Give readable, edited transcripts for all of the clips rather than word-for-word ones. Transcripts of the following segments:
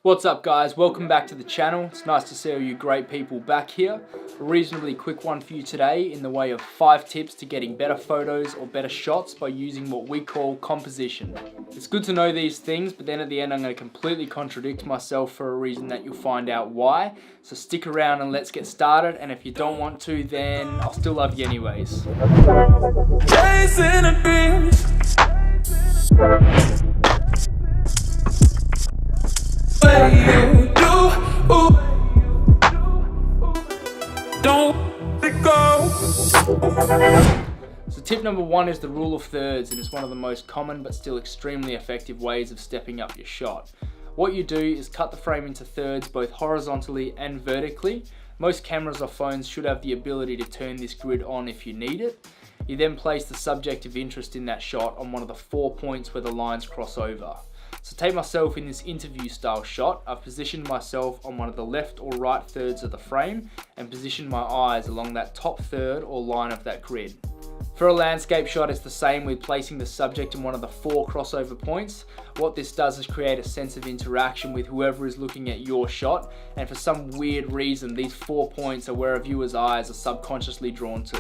What's up guys, welcome back to the channel. It's nice to see all you great people back here. A reasonably quick one for you today in the way of 5 tips to getting better photos or better shots by using what we call composition. It's good to know these things, but then at the end I'm going to completely contradict myself for a reason that you'll find out why. So stick around and let's get started, and if you don't want to, then I'll still love you anyways. So tip number 1 is the rule of thirds, and it's one of the most common but still extremely effective ways of stepping up your shot. What you do is cut the frame into thirds both horizontally and vertically. Most cameras or phones should have the ability to turn this grid on if you need it. You then place the subject of interest in that shot on one of the 4 points where the lines cross over. So take myself in this interview style shot. I've positioned myself on one of the left or right thirds of the frame and positioned my eyes along that top third or line of that grid. For a landscape shot, it's the same with placing the subject in one of the 4 crossover points. What this does is create a sense of interaction with whoever is looking at your shot, and for some weird reason these 4 points are where a viewer's eyes are subconsciously drawn to.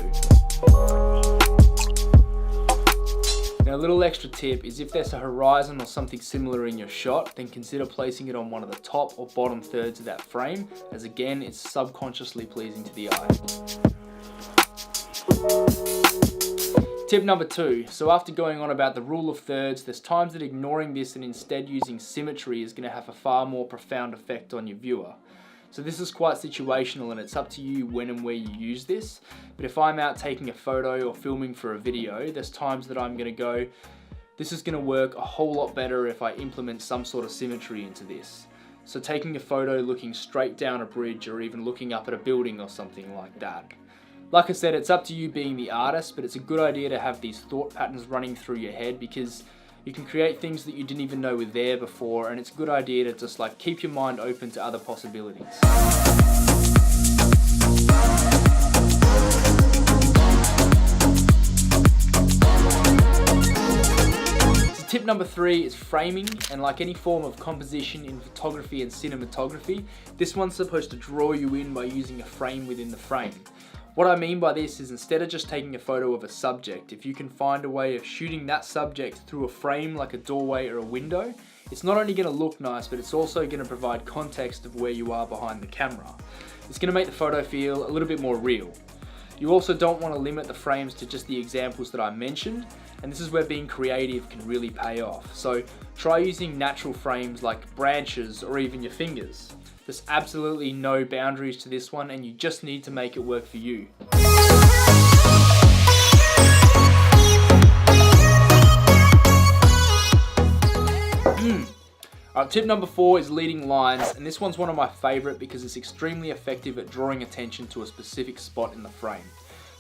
Now, a little extra tip is if there's a horizon or something similar in your shot, then consider placing it on one of the top or bottom thirds of that frame, as again, it's subconsciously pleasing to the eye. Tip number 2. So after going on about the rule of thirds, there's times that ignoring this and instead using symmetry is going to have a far more profound effect on your viewer. So this is quite situational, and it's up to you when and where you use this. But if I'm out taking a photo or filming for a video, there's times that I'm going to go, this is going to work a whole lot better if I implement some sort of symmetry into this. So taking a photo looking straight down a bridge, or even looking up at a building or something like that. Like I said, it's up to you being the artist, but it's a good idea to have these thought patterns running through your head, because you can create things that you didn't even know were there before, and it's a good idea to just keep your mind open to other possibilities. So tip number 3 is framing, and like any form of composition in photography and cinematography, this one's supposed to draw you in by using a frame within the frame. What I mean by this is, instead of just taking a photo of a subject, if you can find a way of shooting that subject through a frame like a doorway or a window, it's not only going to look nice, but it's also going to provide context of where you are behind the camera. It's going to make the photo feel a little bit more real. You also don't want to limit the frames to just the examples that I mentioned, and this is where being creative can really pay off. So try using natural frames like branches or even your fingers. There's absolutely no boundaries to this one, and you just need to make it work for you. Alright, tip number 4 is leading lines, and this one's one of my favorite because it's extremely effective at drawing attention to a specific spot in the frame.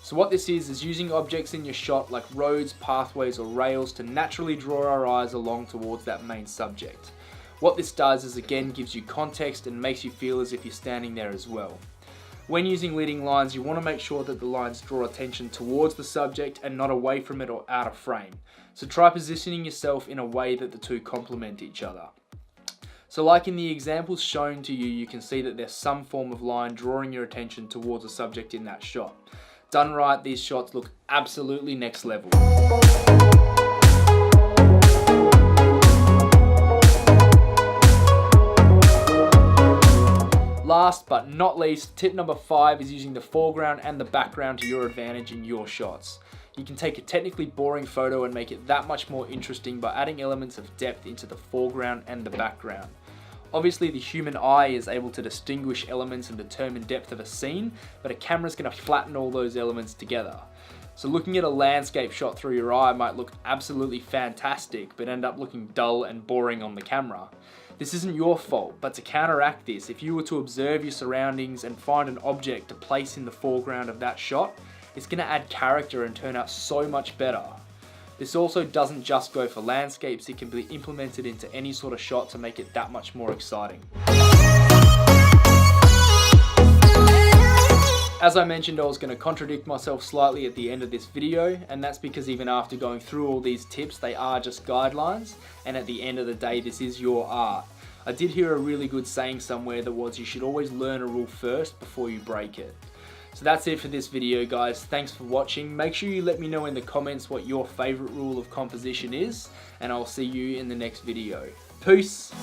So what this is using objects in your shot like roads, pathways or rails to naturally draw our eyes along towards that main subject. What this does is again gives you context and makes you feel as if you're standing there as well. When using leading lines, you want to make sure that the lines draw attention towards the subject and not away from it or out of frame. So try positioning yourself in a way that the two complement each other. So like in the examples shown to you, you can see that there's some form of line drawing your attention towards a subject in that shot. Done right, these shots look absolutely next level. Last but not least, tip number 5 is using the foreground and the background to your advantage in your shots. You can take a technically boring photo and make it that much more interesting by adding elements of depth into the foreground and the background. Obviously, the human eye is able to distinguish elements and determine depth of a scene, but a camera's going to flatten all those elements together. So looking at a landscape shot through your eye might look absolutely fantastic, but end up looking dull and boring on the camera. This isn't your fault, but to counteract this, if you were to observe your surroundings and find an object to place in the foreground of that shot, it's going to add character and turn out so much better. This also doesn't just go for landscapes, it can be implemented into any sort of shot to make it that much more exciting. As I mentioned, I was going to contradict myself slightly at the end of this video, and that's because even after going through all these tips, they are just guidelines, and at the end of the day, this is your art. I did hear a really good saying somewhere that was you should always learn a rule first before you break it. So that's it for this video, guys. Thanks for watching. Make sure you let me know in the comments what your favorite rule of composition is, and I'll see you in the next video. Peace!